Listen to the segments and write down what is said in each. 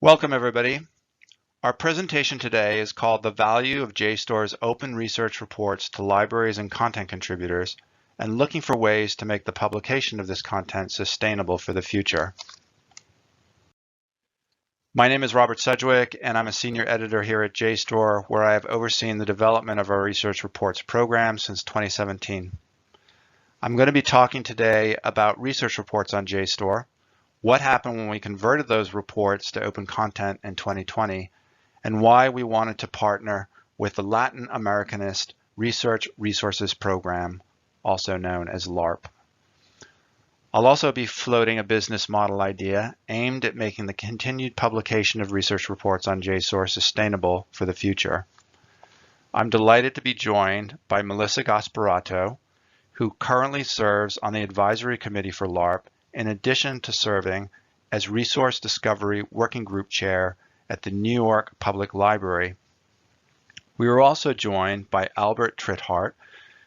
Welcome, everybody. Our presentation today is called The Value of JSTOR's Open Research Reports to Libraries and Content Contributors, and looking for ways to make the publication of this content sustainable for the future. My name is Robert Sedgwick, and I'm a senior editor here at JSTOR, where I have overseen the development of our research reports program since 2017. I'm going to be talking today about research reports on JSTOR, what happened when we converted those reports to open content in 2020, and why we wanted to partner with the Latin Americanist Research Resources Program, also known as LARP. I'll also be floating a business model idea aimed at making the continued publication of research reports on JSTOR sustainable for the future. I'm delighted to be joined by Melissa Gasparato, who currently serves on the advisory committee for LARP, in addition to serving as Resource Discovery Working Group Chair at the New York Public Library. We were also joined by Albert Trithart,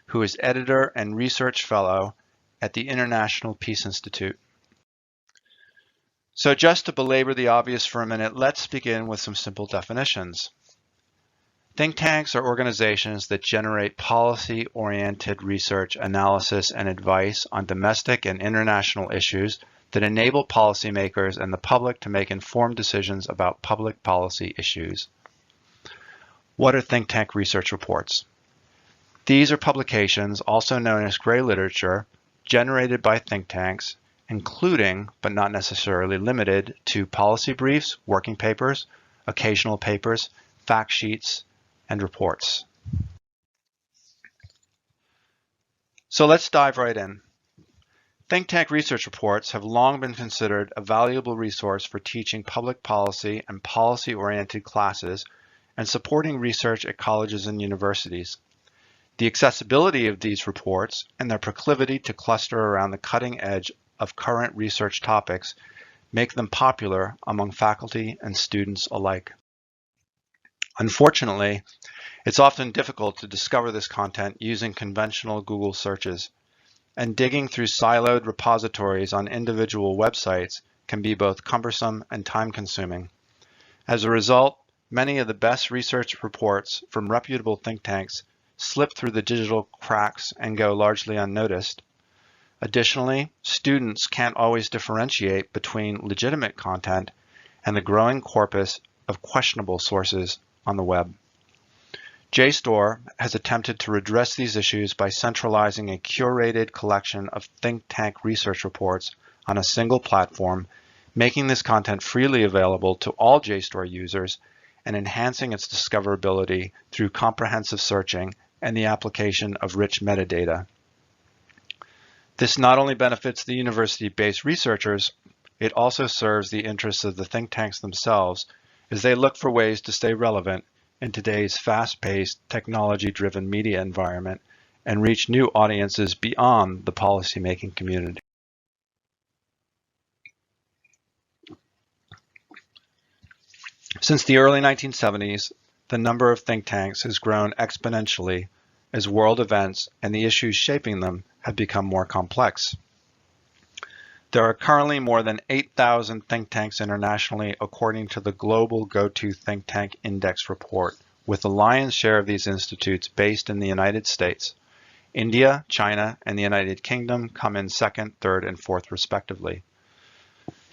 who is Editor and Research Fellow at the International Peace Institute. So just to belabor the obvious for a minute, let's begin with some simple definitions. Think tanks are organizations that generate policy-oriented research, analysis, and advice on domestic and international issues that enable policymakers and the public to make informed decisions about public policy issues. What are think tank research reports? These are publications, also known as gray literature, generated by think tanks, including, but not necessarily limited to, policy briefs, working papers, occasional papers, fact sheets, and reports. So let's dive right in. Think tank research reports have long been considered a valuable resource for teaching public policy and policy-oriented classes and supporting research at colleges and universities. The accessibility of these reports and their proclivity to cluster around the cutting edge of current research topics make them popular among faculty and students alike. Unfortunately, it's often difficult to discover this content using conventional Google searches, and digging through siloed repositories on individual websites can be both cumbersome and time-consuming. As a result, many of the best research reports from reputable think tanks slip through the digital cracks and go largely unnoticed. Additionally, students can't always differentiate between legitimate content and the growing corpus of questionable sources on the web. JSTOR has attempted to redress these issues by centralizing a curated collection of think tank research reports on a single platform, making this content freely available to all JSTOR users and enhancing its discoverability through comprehensive searching and the application of rich metadata. This not only benefits the university-based researchers, it also serves the interests of the think tanks themselves as they look for ways to stay relevant in today's fast-paced, technology-driven media environment and reach new audiences beyond the policymaking community. Since the early 1970s, the number of think tanks has grown exponentially as world events and the issues shaping them have become more complex. There are currently more than 8,000 think tanks internationally, according to the Global Go-To Think Tank Index report, with the lion's share of these institutes based in the United States. India, China, and the United Kingdom come in second, third, and fourth, respectively.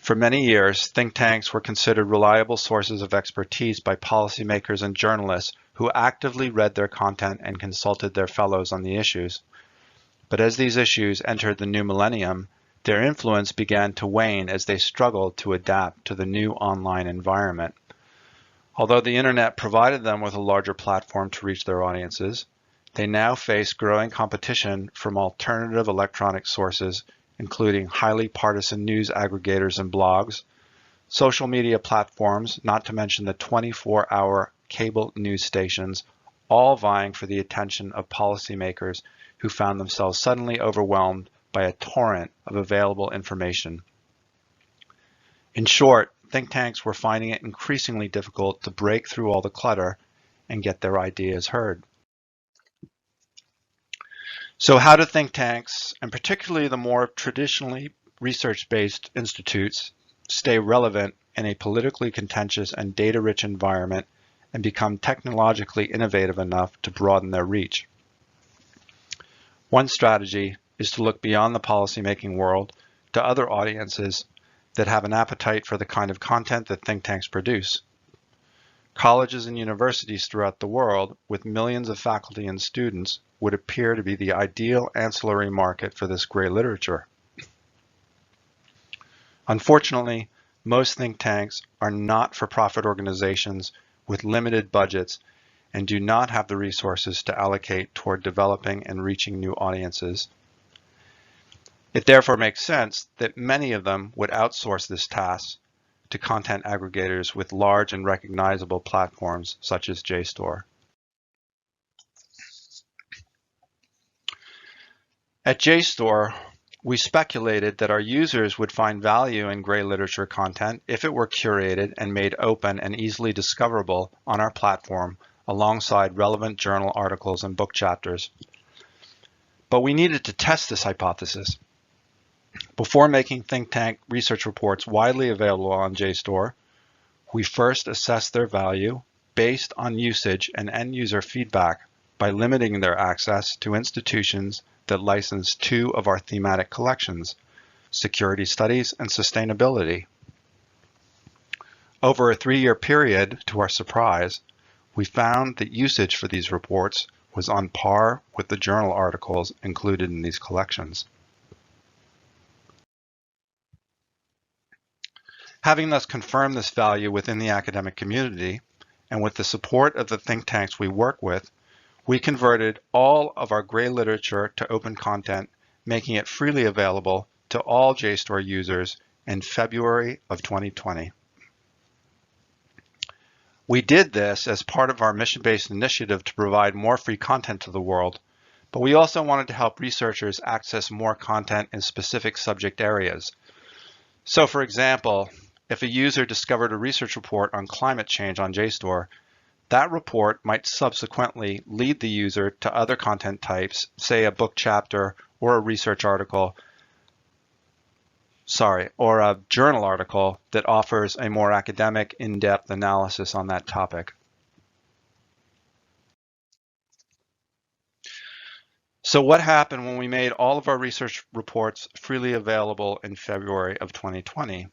For many years, think tanks were considered reliable sources of expertise by policymakers and journalists who actively read their content and consulted their fellows on the issues. But as these issues entered the new millennium, their influence began to wane as they struggled to adapt to the new online environment. Although the internet provided them with a larger platform to reach their audiences, they now face growing competition from alternative electronic sources, including highly partisan news aggregators and blogs, social media platforms, not to mention the 24-hour cable news stations, all vying for the attention of policymakers who found themselves suddenly overwhelmed by a torrent of available information. In short, think tanks were finding it increasingly difficult to break through all the clutter and get their ideas heard. So how do think tanks, and particularly the more traditionally research-based institutes, stay relevant in a politically contentious and data-rich environment and become technologically innovative enough to broaden their reach. One strategy is to look beyond the policymaking world to other audiences that have an appetite for the kind of content that think tanks produce. Colleges and universities throughout the world, with millions of faculty and students, would appear to be the ideal ancillary market for this gray literature. Unfortunately, most think tanks are not-for-profit organizations with limited budgets and do not have the resources to allocate toward developing and reaching new audiences. It therefore makes sense that many of them would outsource this task to content aggregators with large and recognizable platforms such as JSTOR. At JSTOR, we speculated that our users would find value in gray literature content if it were curated and made open and easily discoverable on our platform alongside relevant journal articles and book chapters. But we needed to test this hypothesis. Before making think tank research reports widely available on JSTOR, we first assessed their value based on usage and end user feedback by limiting their access to institutions that license two of our thematic collections, Security Studies and Sustainability. Over a 3-year period, to our surprise, we found that usage for these reports was on par with the journal articles included in these collections. Having thus confirmed this value within the academic community, and with the support of the think tanks we work with, we converted all of our gray literature to open content, making it freely available to all JSTOR users in February of 2020. We did this as part of our mission-based initiative to provide more free content to the world, but we also wanted to help researchers access more content in specific subject areas. So for example, if a user discovered a research report on climate change on JSTOR, that report might subsequently lead the user to other content types, say a book chapter or a research article, or a journal article that offers a more academic, in-depth analysis on that topic. So what happened when we made all of our research reports freely available in February of 2020?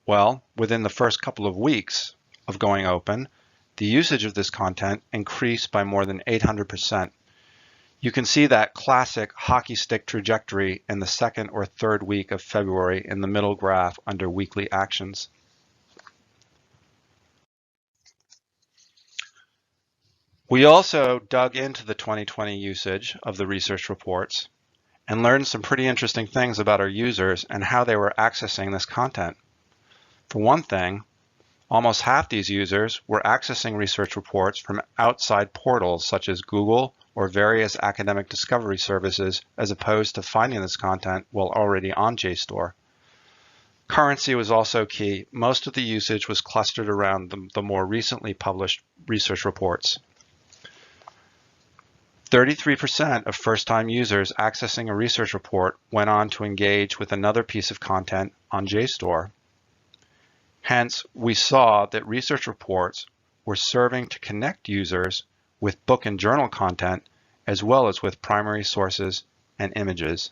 Well, within the first couple of weeks of going open, the usage of this content increased by more than 800%. You can see that classic hockey stick trajectory in the second or third week of February in the middle graph under weekly actions. We also dug into the 2020 usage of the research reports and learned some pretty interesting things about our users and how they were accessing this content. For one thing, almost half these users were accessing research reports from outside portals such as Google or various academic discovery services, as opposed to finding this content while already on JSTOR. Currency was also key. Most of the usage was clustered around the more recently published research reports. 33% of first-time users accessing a research report went on to engage with another piece of content on JSTOR. Hence, we saw that research reports were serving to connect users with book and journal content, as well as with primary sources and images.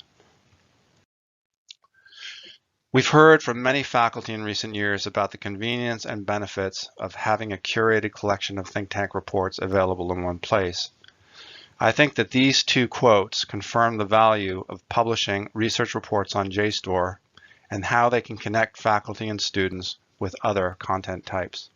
We've heard from many faculty in recent years about the convenience and benefits of having a curated collection of think tank reports available in one place. I think that these two quotes confirm the value of publishing research reports on JSTOR and how they can connect faculty and students with other content types.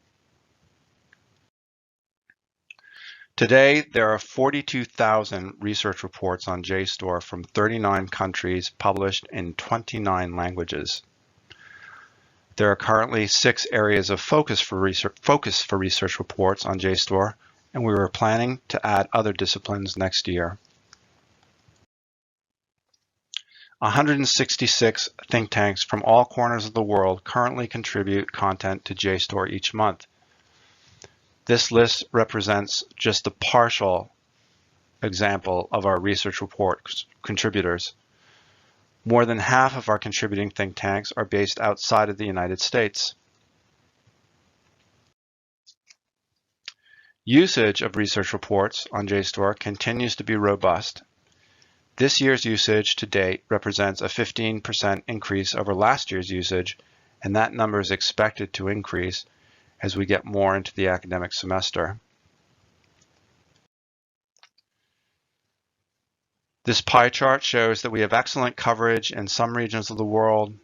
Today, there are 42,000 research reports on JSTOR from 39 countries published in 29 languages. There are currently 6 areas of focus for research reports on JSTOR, and we were planning to add other disciplines next year. 166 think tanks from all corners of the world currently contribute content to JSTOR each month. This list represents just a partial example of our research report contributors. More than half of our contributing think tanks are based outside of the United States. Usage of research reports on JSTOR continues to be robust. This year's usage to date represents a 15% increase over last year's usage, and that number is expected to increase as we get more into the academic semester. This pie chart shows that we have excellent coverage in some regions of the world,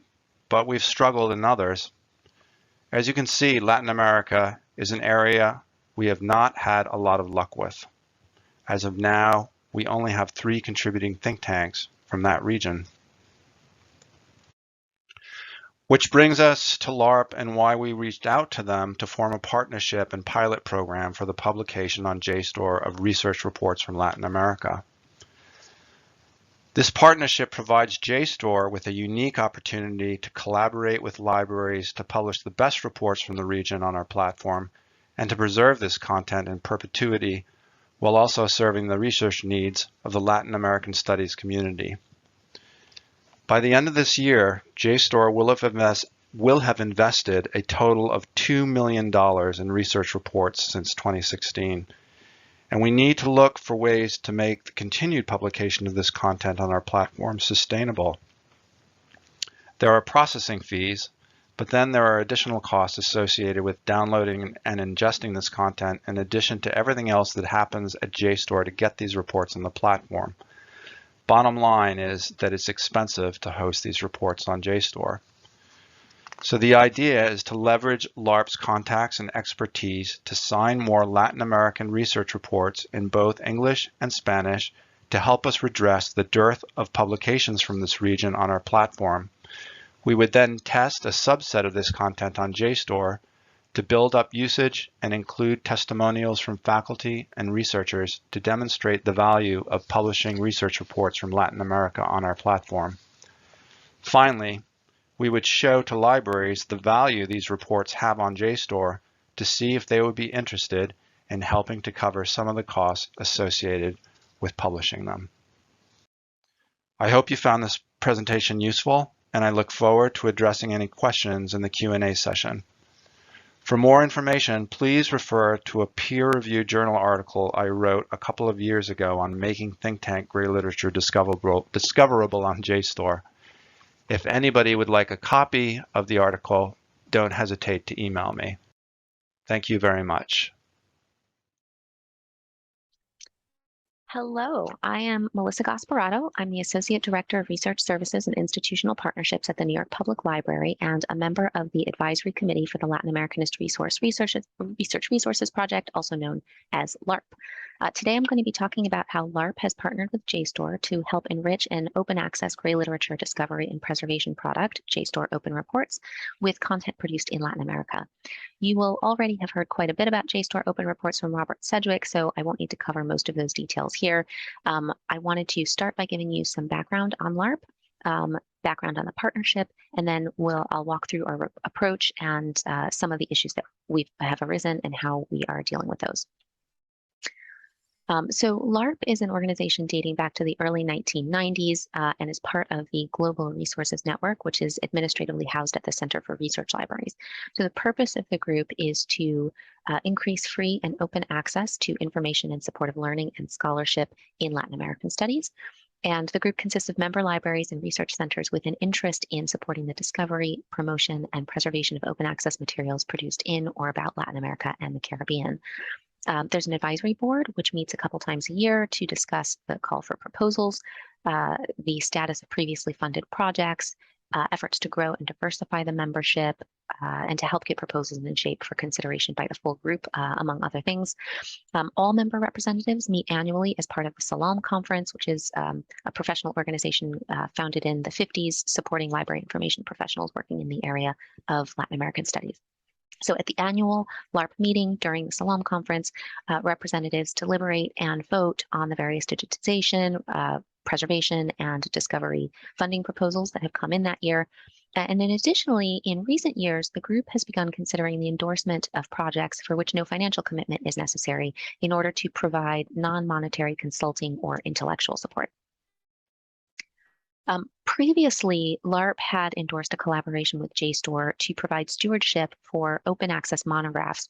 but we've struggled in others. As you can see, Latin America is an area we have not had a lot of luck with. As of now, we only have 3 contributing think tanks from that region. Which brings us to LARP and why we reached out to them to form a partnership and pilot program for the publication on JSTOR of research reports from Latin America. This partnership provides JSTOR with a unique opportunity to collaborate with libraries to publish the best reports from the region on our platform and to preserve this content in perpetuity while also serving the research needs of the Latin American studies community. By the end of this year, JSTOR will have invested a total of $2 million in research reports since 2016. And we need to look for ways to make the continued publication of this content on our platform sustainable. There are processing fees, but then there are additional costs associated with downloading and ingesting this content in addition to everything else that happens at JSTOR to get these reports on the platform. Bottom line is that it's expensive to host these reports on JSTOR. So the idea is to leverage LARP's contacts and expertise to sign more Latin American research reports in both English and Spanish to help us redress the dearth of publications from this region on our platform. We would then test a subset of this content on JSTOR to build up usage and include testimonials from faculty and researchers to demonstrate the value of publishing research reports from Latin America on our platform. Finally, we would show to libraries the value these reports have on JSTOR to see if they would be interested in helping to cover some of the costs associated with publishing them. I hope you found this presentation useful, and I look forward to addressing any questions in the Q&A session. For more information, please refer to a peer-reviewed journal article I wrote a couple of years ago on making think tank gray literature discoverable on JSTOR. If anybody would like a copy of the article, don't hesitate to email me. Thank you very much. Hello, I am Melissa Gasparato. I'm the Associate Director of Research Services and Institutional Partnerships at the New York Public Library and a member of the Advisory Committee for the Latin Americanist Research Resources Project, also known as LARP. Today I'm going to be talking about how LARP has partnered with JSTOR to help enrich an open access gray literature discovery and preservation product, JSTOR Open Reports, with content produced in Latin America. You will already have heard quite a bit about JSTOR Open Reports from Robert Sedgwick, so I won't need to cover most of those details here. I wanted to start by giving you some background on LARP, background on the partnership, and then I'll walk through our approach and some of the issues that have arisen and how we are dealing with those. So LARP is an organization dating back to the early 1990s and is part of the Global Resources Network, which is administratively housed at the Center for Research Libraries. So the purpose of the group is to increase free and open access to information in support of learning and scholarship in Latin American studies. And the group consists of member libraries and research centers with an interest in supporting the discovery, promotion, and preservation of open access materials produced in or about Latin America and the Caribbean. There's an advisory board, which meets a couple times a year to discuss the call for proposals, the status of previously funded projects, efforts to grow and diversify the membership, and to help get proposals in shape for consideration by the full group, among other things. All member representatives meet annually as part of the Salam Conference, which is a professional organization founded in the 50s, supporting library information professionals working in the area of Latin American studies. So at the annual LARP meeting during the Salam Conference, representatives deliberate and vote on the various digitization, preservation, and discovery funding proposals that have come in that year. And then additionally, in recent years, the group has begun considering the endorsement of projects for which no financial commitment is necessary in order to provide non-monetary consulting or intellectual support. Previously, LARP had endorsed a collaboration with JSTOR to provide stewardship for open access monographs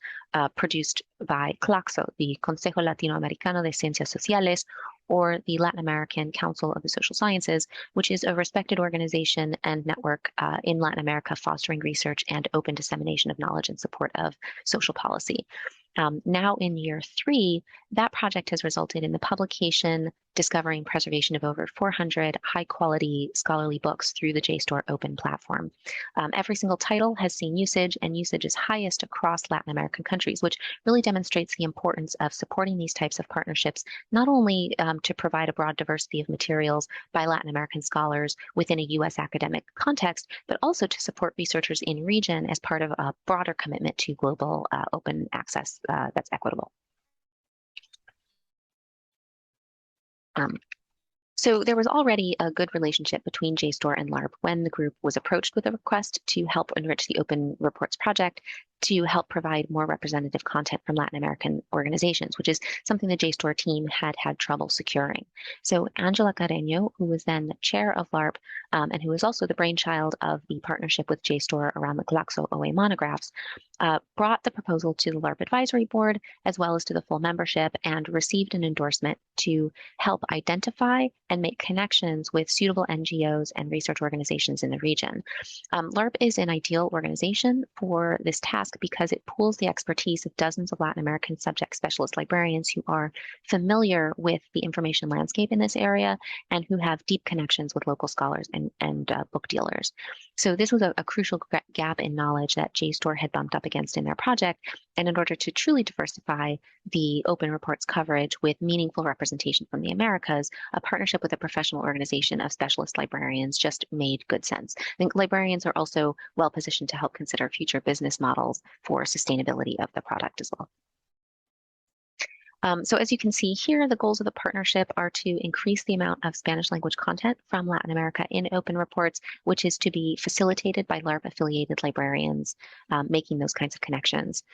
produced by CLACSO, the Consejo Latinoamericano de Ciencias Sociales, or the Latin American Council of the Social Sciences, which is a respected organization and network in Latin America fostering research and open dissemination of knowledge in support of social policy. Now in year 3, that project has resulted in the publication, discovery, and preservation of over 400 high-quality scholarly books through the JSTOR open platform. Every single title has seen usage, and usage is highest across Latin American countries, which really demonstrates the importance of supporting these types of partnerships, not only to provide a broad diversity of materials by Latin American scholars within a U.S. academic context, but also to support researchers in region as part of a broader commitment to global open access that's equitable. So there was already a good relationship between JSTOR and LARP when the group was approached with a request to help enrich the Open Reports project to help provide more representative content from Latin American organizations, which is something the JSTOR team had trouble securing. So Angela Carreño, who was then the chair of LARP and who was also the brainchild of the partnership with JSTOR around the CLACSO OA monographs, brought the proposal to the LARP advisory board as well as to the full membership and received an endorsement to help identify and make connections with suitable NGOs and research organizations in the region. LARP is an ideal organization for this task because it pools the expertise of dozens of Latin American subject specialist librarians who are familiar with the information landscape in this area and who have deep connections with local scholars and book dealers. So this was a crucial gap in knowledge that JSTOR had bumped up against in their project. And in order to truly diversify the open reports coverage with meaningful representation from the Americas, a partnership with a professional organization of specialist librarians just made good sense. I think librarians are also well positioned to help consider future business models for sustainability of the product as well. So as you can see here, the goals of the partnership are to increase the amount of Spanish language content from Latin America in open reports, which is to be facilitated by LARP affiliated librarians, making those kinds of connections.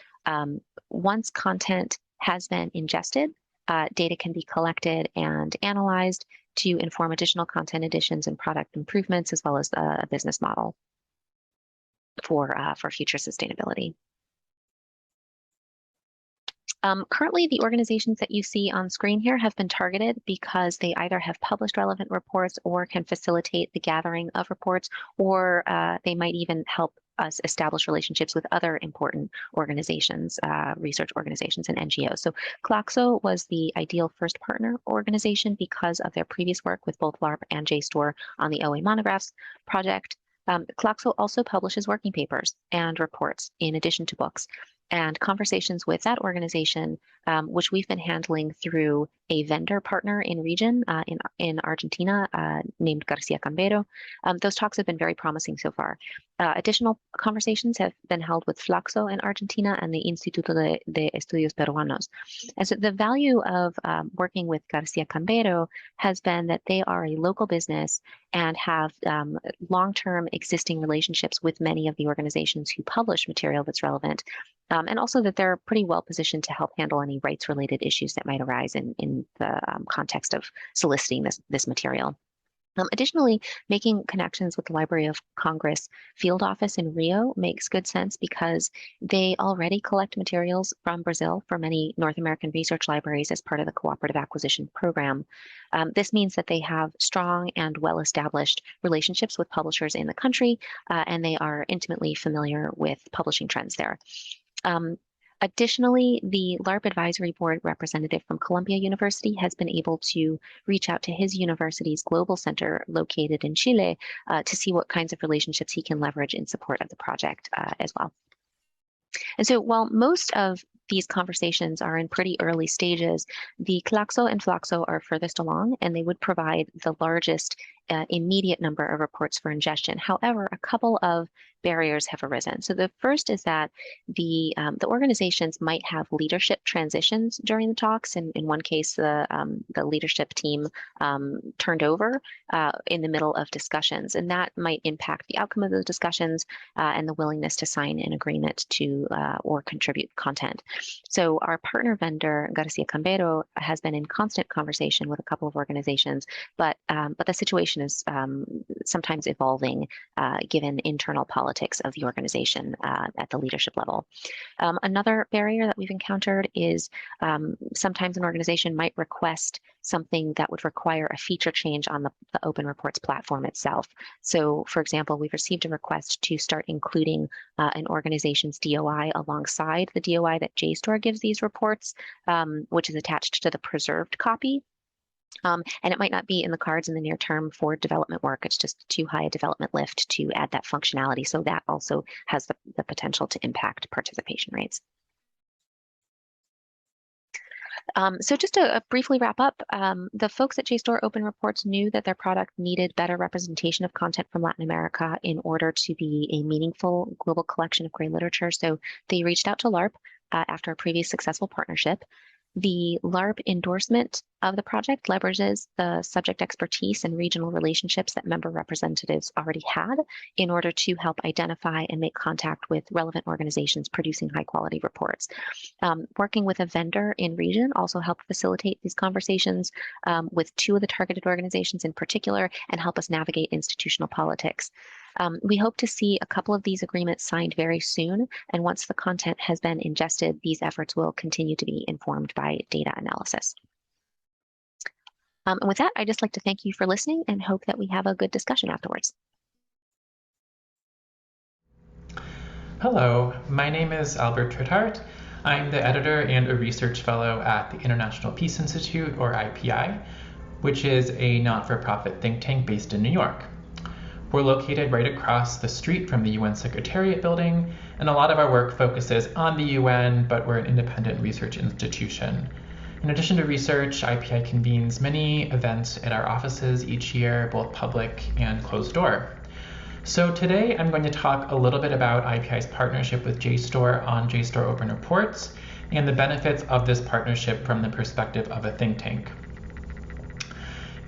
Once content has been ingested, data can be collected and analyzed to inform additional content additions and product improvements, as well as a business model for future sustainability. Currently, the organizations that you see on screen here have been targeted because they either have published relevant reports or can facilitate the gathering of reports, or they might even help us establish relationships with other important organizations, research organizations and NGOs. So CLACSO was the ideal first partner organization because of their previous work with both LARP and JSTOR on the OA monographs project. CLACSO also publishes working papers and reports in addition to books. And conversations with that organization, which we've been handling through a vendor partner in region in Argentina named Garcia Cambero. Those talks have been very promising so far. Additional conversations have been held with Flaxo in Argentina and the Instituto de Estudios Peruanos. And so the value of working with Garcia Cambero has been that they are a local business and have long-term existing relationships with many of the organizations who publish material that's relevant. And also that they're pretty well positioned to help handle any rights-related issues that might arise in the context of soliciting this material. Additionally, making connections with the Library of Congress field office in Rio makes good sense because they already collect materials from Brazil for many North American research libraries as part of the cooperative acquisition program. This means that they have strong and well-established relationships with publishers in the country, and they are intimately familiar with publishing trends there. Additionally, the LARP Advisory Board representative from Columbia University has been able to reach out to his university's global center located in Chile to see what kinds of relationships he can leverage in support of the project as well. And so while most of these conversations are in pretty early stages, the CLACSO and Flaxo are furthest along, and they would provide the largest immediate number of reports for ingestion. However, a couple of barriers have arisen. So the first is that the organizations might have leadership transitions during the talks. And in one case, the leadership team turned over in the middle of discussions, and that might impact the outcome of those discussions and the willingness to sign an agreement to or contribute content. So our partner vendor, Garcia Cambero, has been in constant conversation with a couple of organizations, but the situation is sometimes evolving given internal politics of the organization at the leadership level. Another barrier that we've encountered is sometimes an organization might request something that would require a feature change on the Open Reports platform itself. So, for example, we've received a request to start including an organization's DOI alongside the DOI that JSTOR gives these reports, which is attached to the preserved copy. And it might not be in the cards in the near term for development work. It's just too high a development lift to add that functionality. So that also has the potential to impact participation rates. So just to briefly wrap up, the folks at JSTOR Open Reports knew that their product needed better representation of content from Latin America in order to be a meaningful global collection of gray literature. So they reached out to LARP after a previous successful partnership. The LARP endorsement of the project leverages the subject expertise and regional relationships that member representatives already had in order to help identify and make contact with relevant organizations producing high quality reports. Working with a vendor in region also helped facilitate these conversations with two of the targeted organizations in particular and help us navigate institutional politics. We hope to see a couple of these agreements signed very soon, and once the content has been ingested, these efforts will continue to be informed by data analysis. And with that, I'd just like to thank you for listening and hope that we have a good discussion afterwards. Hello, my name is Albert Trithart. I'm the editor and a research fellow at the International Peace Institute, or IPI, which is a not-for-profit think tank based in New York. We're located right across the street from the UN Secretariat building, and a lot of our work focuses on the UN, but we're an independent research institution. In addition to research, IPI convenes many events at our offices each year, both public and closed door. So today I'm going to talk a little bit about IPI's partnership with JSTOR on JSTOR Open Reports and the benefits of this partnership from the perspective of a think tank.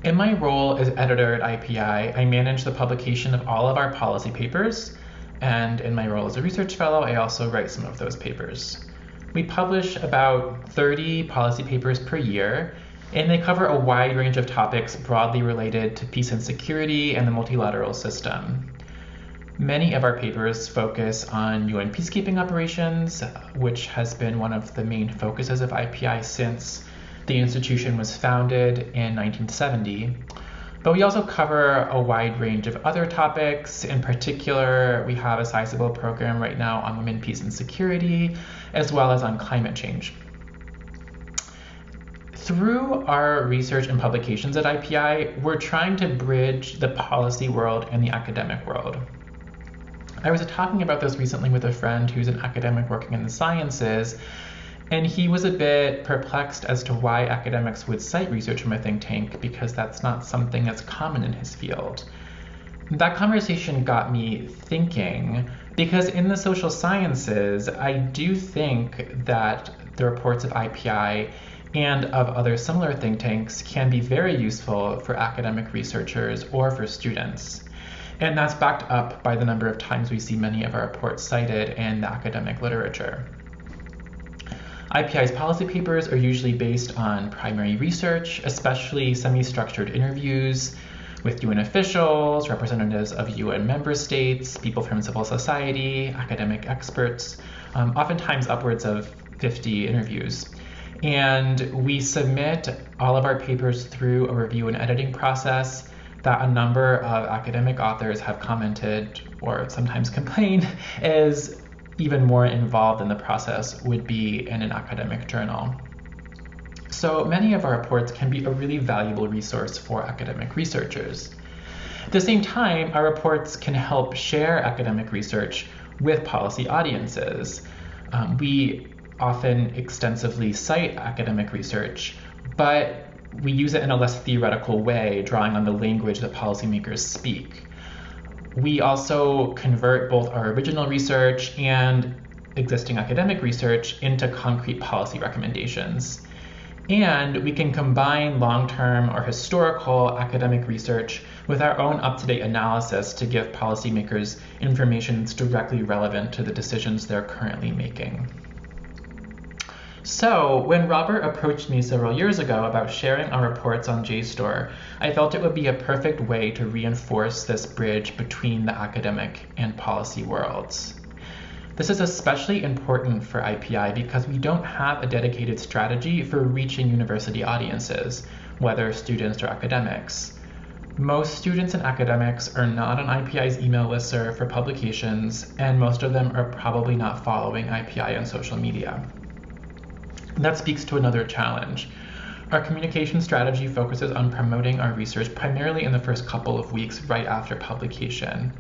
In my role as editor at IPI, I manage the publication of all of our policy papers, and in my role as a research fellow, I also write some of those papers. We publish about 30 policy papers per year, and they cover a wide range of topics broadly related to peace and security and the multilateral system. Many of our papers focus on UN peacekeeping operations, which has been one of the main focuses of IPI since the institution was founded in 1970. But we also cover a wide range of other topics. In particular, we have a sizable program right now on women, peace, and security, as well as on climate change. Through our research and publications at IPI, we're trying to bridge the policy world and the academic world. I was talking about this recently with a friend who's an academic working in the sciences, and he was a bit perplexed as to why academics would cite research from a think tank, because that's not something that's common in his field. That conversation got me thinking, because in the social sciences, I do think that the reports of IPI and of other similar think tanks can be very useful for academic researchers or for students. And that's backed up by the number of times we see many of our reports cited in the academic literature. IPI's policy papers are usually based on primary research, especially semi-structured interviews with UN officials, representatives of UN member states, people from civil society, academic experts, oftentimes upwards of 50 interviews. And we submit all of our papers through a review and editing process that a number of academic authors have commented or sometimes complained is even more involved in the process would be in an academic journal. So many of our reports can be a really valuable resource for academic researchers. At the same time, our reports can help share academic research with policy audiences. We often extensively cite academic research, but we use it in a less theoretical way, drawing on the language that policymakers speak. We also convert both our original research and existing academic research into concrete policy recommendations. And we can combine long-term or historical academic research with our own up-to-date analysis to give policymakers information that's directly relevant to the decisions they're currently making. So when Robert approached me several years ago about sharing our reports on JSTOR, I felt it would be a perfect way to reinforce this bridge between the academic and policy worlds. This is especially important for IPI because we don't have a dedicated strategy for reaching university audiences, whether students or academics. Most students and academics are not on IPI's email listserv for publications, and most of them are probably not following IPI on social media. That speaks to another challenge. Our communication strategy focuses on promoting our research primarily in the first couple of weeks right after publication.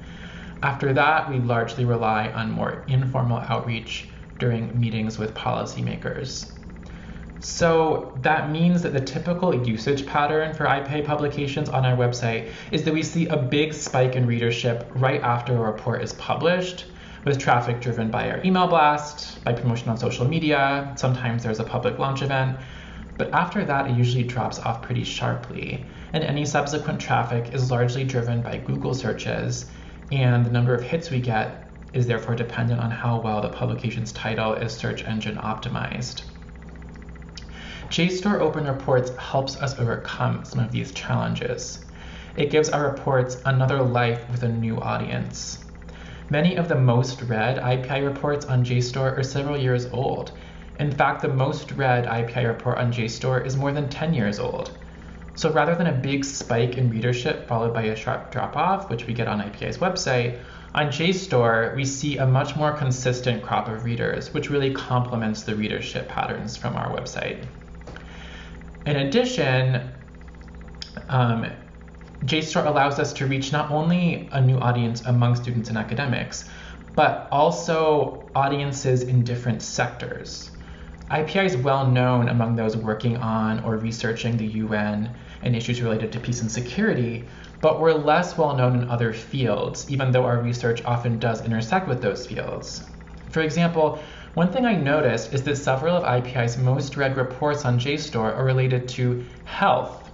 After that, we largely rely on more informal outreach during meetings with policymakers. So that means that the typical usage pattern for IPA publications on our website is that we see a big spike in readership right after a report is published, with traffic driven by our email blast, by promotion on social media, sometimes there's a public launch event, but after that it usually drops off pretty sharply, and any subsequent traffic is largely driven by Google searches, and the number of hits we get is therefore dependent on how well the publication's title is search engine optimized. JSTOR Open Reports helps us overcome some of these challenges. It gives our reports another life with a new audience. Many of the most read IPI reports on JSTOR are several years old. In fact, the most read IPI report on JSTOR is more than 10 years old. So rather than a big spike in readership followed by a sharp drop-off, which we get on IPI's website, on JSTOR, we see a much more consistent crop of readers, which really complements the readership patterns from our website. In addition, JSTOR allows us to reach not only a new audience among students and academics, but also audiences in different sectors. IPI is well known among those working on or researching the UN and issues related to peace and security, but we're less well known in other fields, even though our research often does intersect with those fields. For example, one thing I noticed is that several of IPI's most read reports on JSTOR are related to health.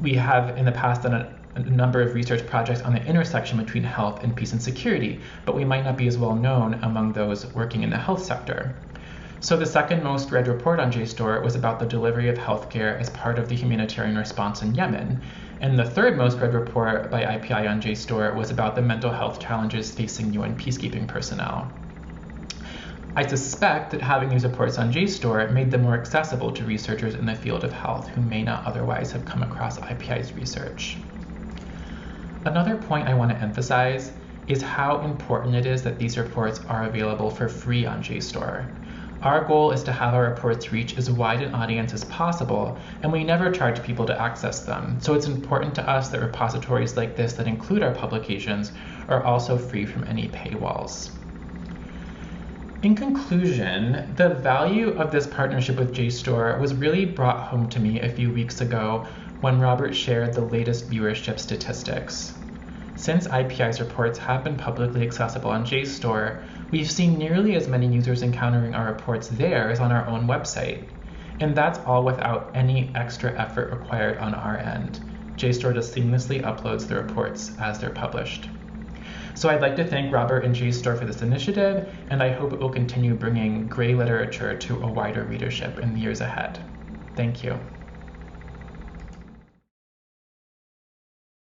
We have in the past done a number of research projects on the intersection between health and peace and security, but we might not be as well known among those working in the health sector. So the second most read report on JSTOR was about the delivery of healthcare as part of the humanitarian response in Yemen. And the third most read report by IPI on JSTOR was about the mental health challenges facing UN peacekeeping personnel. I suspect that having these reports on JSTOR made them more accessible to researchers in the field of health who may not otherwise have come across IPI's research. Another point I want to emphasize is how important it is that these reports are available for free on JSTOR. Our goal is to have our reports reach as wide an audience as possible, and we never charge people to access them. So it's important to us that repositories like this that include our publications are also free from any paywalls. In conclusion, the value of this partnership with JSTOR was really brought home to me a few weeks ago when Robert shared the latest viewership statistics. Since IPI's reports have been publicly accessible on JSTOR, we've seen nearly as many users encountering our reports there as on our own website. And that's all without any extra effort required on our end. JSTOR just seamlessly uploads the reports as they're published. So I'd like to thank Robert and JSTOR for this initiative, and I hope it will continue bringing gray literature to a wider readership in the years ahead. Thank you.